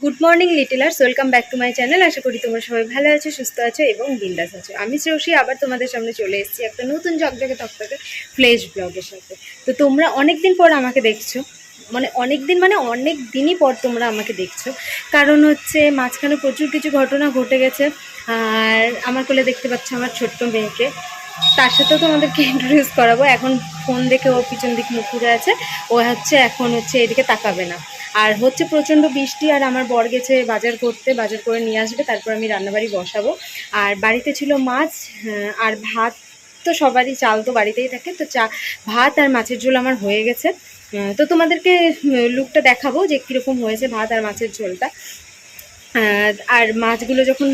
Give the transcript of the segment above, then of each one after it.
Good morning littlers, welcome back to my channel. আশা করি তোমরা সবাই ভালো আছো, সুস্থ আছো এবং বিন্দাস আছো। আমি শ্রেয়সী আবার তোমাদের সামনে চলে এসেছি একটা নতুন ঝকঝকে তকতকে ফ্লেশ ব্লগের সাথে। তো তোমরা অনেক দিন পর আমাকে দেখছো, অনেক দিনই পর তোমরা আমাকে দেখছো। কারণ হচ্ছে মাঝখানে প্রচুর কিছু ঘটনা ঘটে গেছে। আর আমার কোলে দেখতে পাচ্ছ আমার ছোট্ট মেয়েকে, তার সাথেও তোমাদেরকে ইন্ট্রোডিউস করাবো। এখন ফোন দেখে ও পিছন দিক মুখ ঘুরে আছে, ও এখন এদিকে তাকাবে না। আর হচ্ছে প্রচণ্ড বৃষ্টি, আর আমার বর গেছে বাজার করতে, বাজার করে নিয়ে আসবে, তারপর আমি রান্নাবাড়ি বসাবো। আর বাড়িতে ছিল মাছ আর ভাত, তো সবারই চাল তো বাড়িতেই থাকে, তো ভাত আর মাছের ঝোল আমার হয়ে গেছে। তো তোমাদেরকে লুকটা দেখাবো যে কীরকম হয়েছে ভাত আর মাছের ঝোলটা। আর মাছগুলো যখন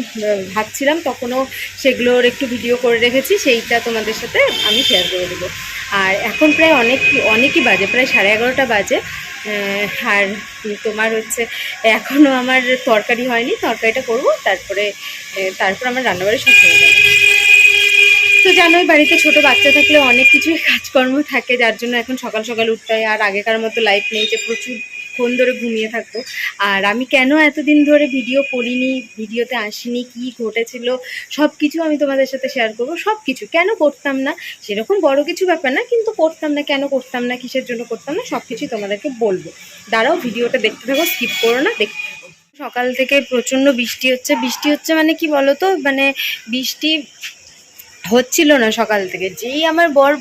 ভাজছিলাম তখনও সেগুলোর একটু ভিডিও করে রেখেছি, সেইটা তোমাদের সাথে আমি শেয়ার করে দেবো। আর এখন প্রায় অনেকই বাজে, প্রায় 11:30 বাজে। আর তোমার হচ্ছে এখনও আমার তরকারি হয়নি, তরকারিটা করবো, তারপর আমার রান্নাবাড়ি সব হয়ে যাবে। তো জানোই বাড়িতে ছোট বাচ্চা থাকলে অনেক কিছুই কাজকর্ম থাকে, যার জন্য এখন সকাল সকাল উঠতে হয়। আর আগেকার মতো লাইফ নেই যে প্রচুরক্ষণ ধরে ঘুমিয়ে থাকবো। আর আমি কেন এতদিন ধরে ভিডিও করিনি, ভিডিওতে আসিনি, কি ঘটেছিল সব কিছু আমি তোমাদের সাথে শেয়ার করবো। সব কিছু কেন করতাম না, সেরকম বড় কিছু ব্যাপার না, কিন্তু করতাম না, কেন করতাম না, কিসের জন্য করতাম না, সব কিছুই তোমাদেরকে বলবো। দাঁড়াও, ভিডিওটা দেখতে থাকো, স্কিপ করো না, দেখতে থাকো। সকাল থেকে প্রচণ্ড বৃষ্টি হচ্ছে মানে কি বলো তো, মানে বৃষ্টি হচ্ছিল না সকাল থেকে। যেই আমার বর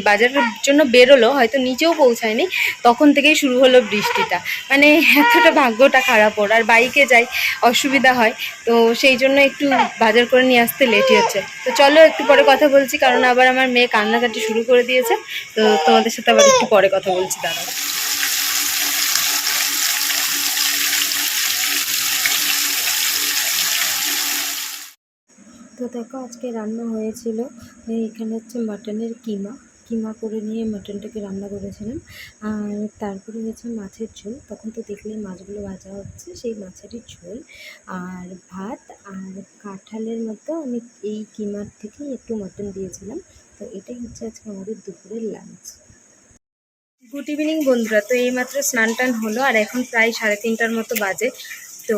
বাজারের জন্য বেরোলো, হয়তো নিচেও পৌঁছায়নি, তখন থেকেই শুরু হলো বৃষ্টিটা। মানে এতটা ভাগ্যটা খারাপ ওর। আর বাইকে যাই, অসুবিধা হয়, তো সেই জন্য একটু বাজার করে নিয়ে আসতে লেটই হচ্ছে। তো চলো একটু পরে কথা বলছি, কারণ আবার আমার মেয়ে কান্নাকাটি শুরু করে দিয়েছে। তো তোমাদের সাথে আবার একটু পরে কথা বলছি, দাঁড়াও। তো দেখো, আজকে রান্না হয়েছিল, এখানে হচ্ছে মাটনের কিমা করে নিয়ে মাটনটাকে রান্না করেছিলাম। আর তারপরে হচ্ছে মাছের ঝোল, তখন তো দেখলেই মাছগুলো ভাজা হচ্ছে, সেই মাছেরই ঝোল আর ভাত। আর কাঁঠালের মতো আমি এই কিমার থেকে একটু মটন দিয়েছিলাম। তো এটাই হচ্ছে আজকে আমাদের দুপুরের লাঞ্চ। গুড ইভিনিং বন্ধুরা। তো এইমাত্র স্নান টান হলো, আর এখন প্রায় 3:30টার মতো বাজে। তো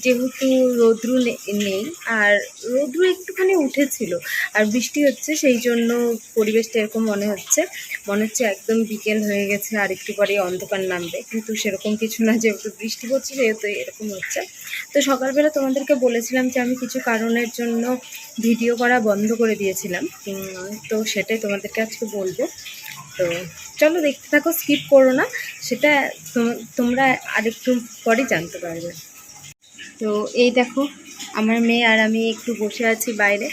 যেহেতু রৌদ্রু নেই, আর রৌদ্রু একটুখানি উঠেছিল আর বৃষ্টি হচ্ছে, সেই জন্য পরিবেশটা এরকম মনে হচ্ছে একদম বিকেল হয়ে গেছে, আর একটু পরে অন্ধকার নামবে, কিন্তু সেরকম কিছু না, যেহেতু বৃষ্টি পড়ছে সেহেতু এরকম হচ্ছে। তো সকালবেলা তোমাদেরকে বলেছিলাম যে আমি কিছু কারণের জন্য ভিডিও করা বন্ধ করে দিয়েছিলাম, তো সেটাই তোমাদেরকে আজকে বলবো। তো চলো দেখতে থাকো, স্কিপ করো না, সেটা তোমরা আরেকটু পরে জানতে পারবে। তো এই দেখো, আমার মেয়ে আর আমি একটু বসে আছি বাইরে,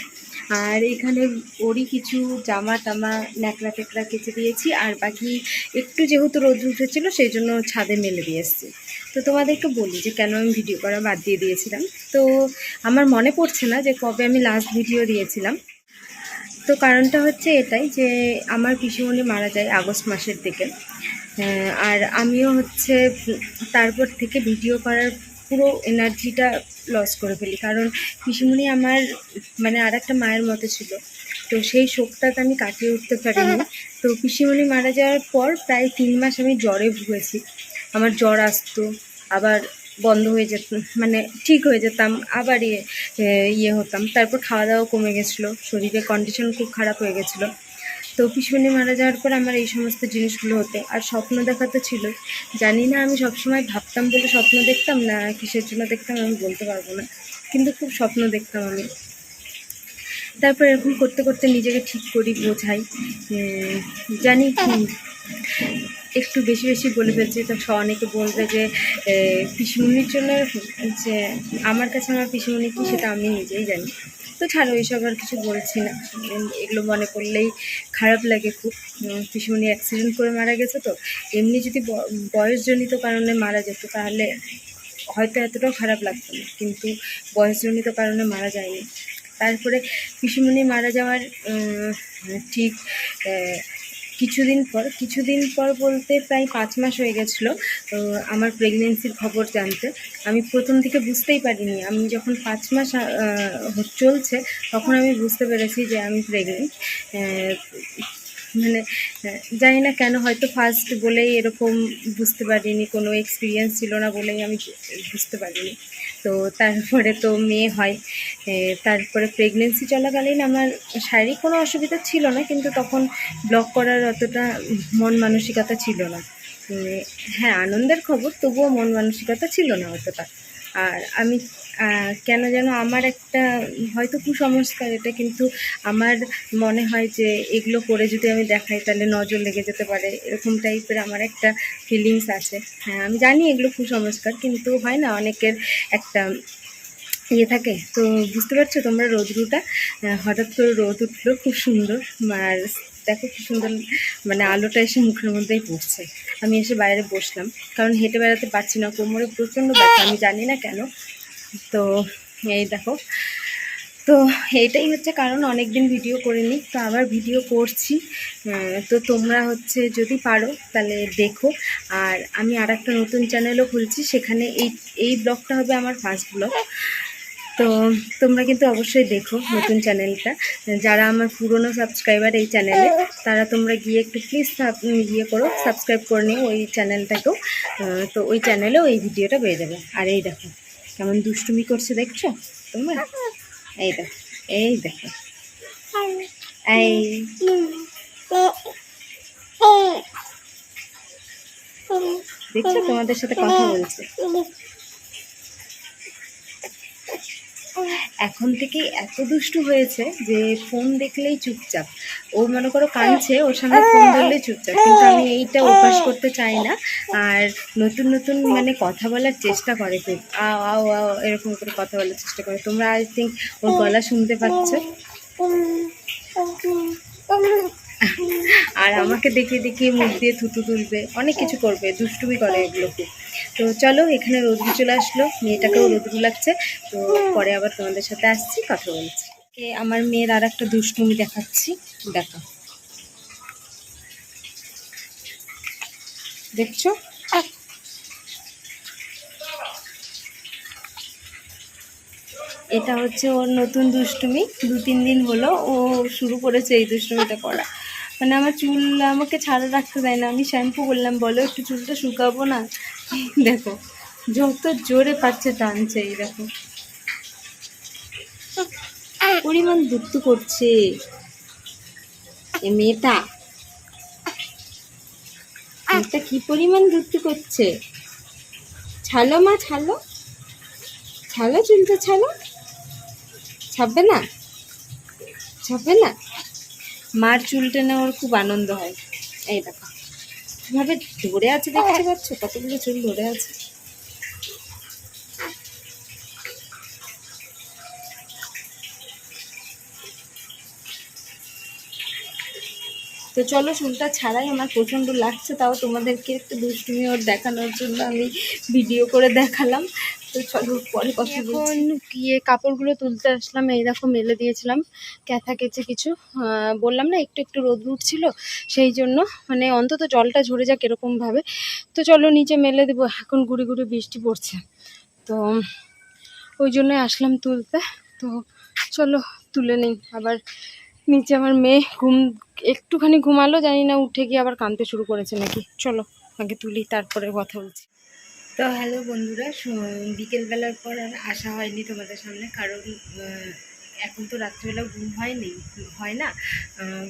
আর এখানে ওরই কিছু জামা টামা ন্যাকড়া টেকড়া কেচে দিয়েছি, আর বাকি একটু যেহেতু রোদ উঠেছিল সেই জন্য ছাদে মেলে দিয়ে এসেছি। তো তোমাদেরকে বলি যে কেন আমি ভিডিও করা বাদ দিয়ে দিয়েছিলাম। তো আমার মনে পড়ছে না যে কবে আমি লাস্ট ভিডিও দিয়েছিলাম। তো কারণটা হচ্ছে এটাই যে আমার পিসিমণি মারা যায় আগস্ট মাসের দিকে। আর আমিও হচ্ছে তারপর থেকে ভিডিও করার পুরো এনার্জিটা লস করে ফেলি, কারণ পিসিমণি আমার মানে আর একটা মায়ের মতো ছিল। তো সেই শোকটাকে আমি কাটিয়ে উঠতে পারিনি। তো পিসিমণি মারা যাওয়ার পর প্রায় 3 মাস আমি জ্বরে ভুগেছি। আমার জ্বর আসতো, আবার বন্ধ হয়ে যেত, মানে ঠিক হয়ে যেতাম, আবার ইয়ে হতাম। তারপর খাওয়া দাওয়া কমে গেছিলো, শরীরের কন্ডিশন খুব খারাপ হয়ে গেছিলো। তো পিসিমণি মারা যাওয়ার পর আমার এই সমস্ত জিনিসগুলো হতো। আর স্বপ্ন দেখা তো ছিলই। জানি না আমি সবসময় ভাবতাম বলে স্বপ্ন দেখতাম, না কিসের জন্য দেখতাম আমি বলতে পারবো না, কিন্তু খুব স্বপ্ন দেখতাম আমি। তারপর এরকম করতে করতে নিজেকে ঠিক করি, বোঝাই, জানি একটু বেশি বেশি বলে ফেলছি। তো অনেকে বলবে যে পিসিমণির জন্য, যে আমার কাছে আমার পিসিমণি কী সেটা আমি নিজেই জানি। তো ছাড়ো, এইসব আর কিছু বলছি না, এগুলো মনে করলেই খারাপ লাগে খুব। পিসিমণি অ্যাক্সিডেন্ট করে মারা গেছে, তো এমনি যদি বয়সজনিত কারণে মারা যেত তাহলে হয়তো এতটাও খারাপ লাগতো না, কিন্তু বয়সজনিত কারণে মারা যায়নি। তারপরে পিসিমণি মারা যাওয়ার ঠিক কিছুদিন পর বলতে প্রায় 5 মাস হয়ে গেছিলো আমার প্রেগনেন্সির খবর জানতে। আমি প্রথম দিকে বুঝতেই পারিনি। আমি যখন 5 মাস চলছে তখন আমি বুঝতে পেরেছি যে আমি প্রেগনেন্ট। মানে জানি না কেন, হয়তো ফার্স্ট বলেই এরকম বুঝতে পারিনি, কোনো এক্সপিরিয়েন্স ছিল না বলেই আমি বুঝতে পারিনি। তো তারপরে তো মেয়ে হয়, তারপরে প্রেগনেন্সি চলাকালীন আমার শারীরিক কোনো অসুবিধা ছিল না, কিন্তু তখন ব্লগ করার অতটা মন মানসিকতা ছিল না। হ্যাঁ, আনন্দের খবর, তবুও মন মানসিকতা ছিল না অতটা। আর আমি কেন যেন আমার একটা হয়তো কুসংস্কার এটা, কিন্তু আমার মনে হয় যে এগুলো করে যদি আমি দেখাই তাহলে নজর লেগে যেতে পারে, এরকম টাইপের আমার একটা ফিলিংস আছে। হ্যাঁ, আমি জানি এগুলো কুসংস্কার, কিন্তু হয় না অনেকের একটা ইয়ে থাকে। তো বুঝতে পারছো তোমরা, রোদ্রুটা হঠাৎ করে রোদ উঠলো, খুব সুন্দর। আর দেখো কি সুন্দর, মানে আলোটা এসে মুখের মধ্যেই পড়ছে। আমি এসে বাইরে বসলাম, কারণ হেঁটে বেড়াতে পারছি না, কোমরে প্রচণ্ড ব্যথা, আমি জানি না কেন। তো এই দেখো, তো এইটাই হচ্ছে কারণ, অনেক দিন ভিডিও করিনি, তো আবার ভিডিও করছি। তো তোমরা হচ্ছে যদি পারো তাহলে দেখো। আর আমি আর একটা নতুন চ্যানেলও খুলছি, সেখানে এই ব্লগটা হবে আমার ফার্স্ট ব্লগ। তো তোমরা কিন্তু অবশ্যই দেখো নতুন চ্যানেলটা। যারা আমার পুরনো সাবস্ক্রাইবার এই চ্যানেলে, তারা তোমরা গিয়ে একটু প্লিজ ইয়ে করো, সাবস্ক্রাইব করে নিও ওই চ্যানেলটাকেও। তো ওই চ্যানেলেও এই ভিডিওটা পেয়ে যাবে। আর এই দেখো কেমন দুষ্টুমি করছে, দেখছো তোমরা? এই দেখো, এই দেখো, এই দেখছো তোমাদের সাথে কথা বলছে। এখন থেকে এত দুষ্টু হয়েছে যে ফোন দেখলেই চুপচাপ। ও মনে করো কাঁদছে, ওর সামনে ফোন ধরলেই চুপচাপ, কিন্তু আমি এইটা অভ্যাস করতে চাই না। আর নতুন নতুন মানে কথা বলার চেষ্টা করে, খুব আও আও আও এরকম করে কথা বলার চেষ্টা করে। তোমরা আই থিঙ্ক ওর গলা শুনতে পাচ্ছ। আর আমাকে দেখিয়ে দেখিয়ে মুখ দিয়ে থুতু তুলবে, অনেক কিছু করবে, দুষ্টুমি করে এগুলো খুব। তো চলো, এখানে রোদ্রু চলে আসলো, মেয়েটাকেও রোদ্রু লাগছে। তো পরে আবার তোমাদের সাথে আসছি, কথা বলছি। আমার মেয়ের আর একটা দুষ্টুমি দেখাচ্ছি, দেখো, দেখছো? এটা হচ্ছে ওর নতুন দুষ্টুমি, 2-3 দিন হলো ও শুরু করেছে এই দুষ্টুমিটা করা। মানে আমার চুল আমাকে ছাড়া রাখতে দেয় না। আমি শ্যাম্পু করলাম, বলো একটু চুলটা শুকাবো না, দেখো যত জোরে পাচ্ছে টানছে, এই দেখো পরিমাণ দুষ্টু করছে এই মেয়েটা। মেয়েটা কি পরিমাণ দুষ্টু করছে। ছালো মা, ছালো, ছালো চুলটা, ছালো, ছাপবে না, ছাপবে না। মার চুল টেনে ওর খুব আনন্দ হয়। এই দেখো কিভাবে ধরে আছে, দেখতে পাচ্ছ কতগুলো চুল ধরে আছে। তো চলো, চুলটা ছাড়াই, আমার প্রচণ্ড লাগছে, তাও তোমাদেরকে একটু দুষ্টুমি ওর দেখানোর জন্য আমি ভিডিও করে দেখালাম। তো চলো পরে কথা বলছি। এখন গিয়ে কাপড়গুলো তুলতে আসলাম, এই দেখো মেলে দিয়েছিলাম ক্যাথা কেচে কিছু। বললাম না একটু একটু রোদ উঠছিল, সেই জন্য মানে অন্তত জলটা ঝরে যাক এরকমভাবে। তো চলো নিচে মেলে দেবো, এখন গুড়ি গুড়ি বৃষ্টি পড়ছে, তো ওই জন্যই আসলাম তুলতে। তো চলো তুলে নিই। আবার নিচে আমার মেয়ে একটুখানি ঘুমালো, জানি না উঠে গিয়ে আবার কাঁদতে শুরু করেছে নাকি। চলো আগে তুলি, তারপরে কথা বলছি। তো হ্যালো বন্ধুরা, বিকেলবেলার পর আর আসা হয়নি তোমাদের সামনে, কারণ এখন তো রাত্রিবেলা ঘুম হয় না।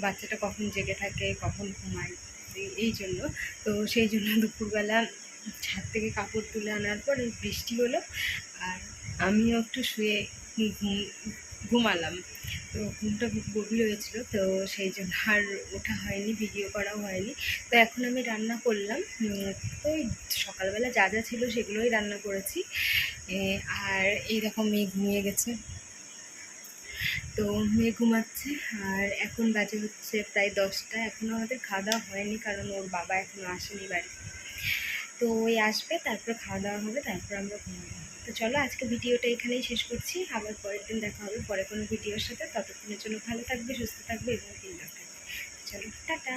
বাচ্চাটা কখন জেগে থাকে, কখন ঘুমায়, এই জন্য। তো সেই জন্য দুপুরবেলা ছাদ থেকে কাপড় তুলে আনার পর বৃষ্টি হলো, আর আমিও একটু শুয়ে ঘুমালাম। তো ঘুমটা খুব গভীর হয়েছিল, তো সেই জন্য আর ওঠা হয়নি, ভিডিও করাও হয়নি। তো এখন আমি রান্না করলাম, ওই সকালবেলা যা যা ছিল সেগুলোই রান্না করেছি। আর এইরকম মেয়ে ঘুমিয়ে গেছে, তো মেয়ে ঘুমাচ্ছে। আর এখন বাজে হচ্ছে প্রায় 10টা, এখনও আমাদের খাওয়া দাওয়া হয়নি, কারণ ওর বাবা এখনও আসেনি বাড়ি। তো ওই আসবে, তারপর খাওয়া দাওয়া হবে, তারপর আমরা ঘুমাবো। তো চলো আজকে ভিডিওটা এখানেই শেষ করছি, আবার পরের দিন দেখা হবে পরে কোনো ভিডিওর সাথে। ততক্ষণের জন্য ভালো থাকবে, সুস্থ থাকবে এবং দিন থাকবে। চলো টাটা।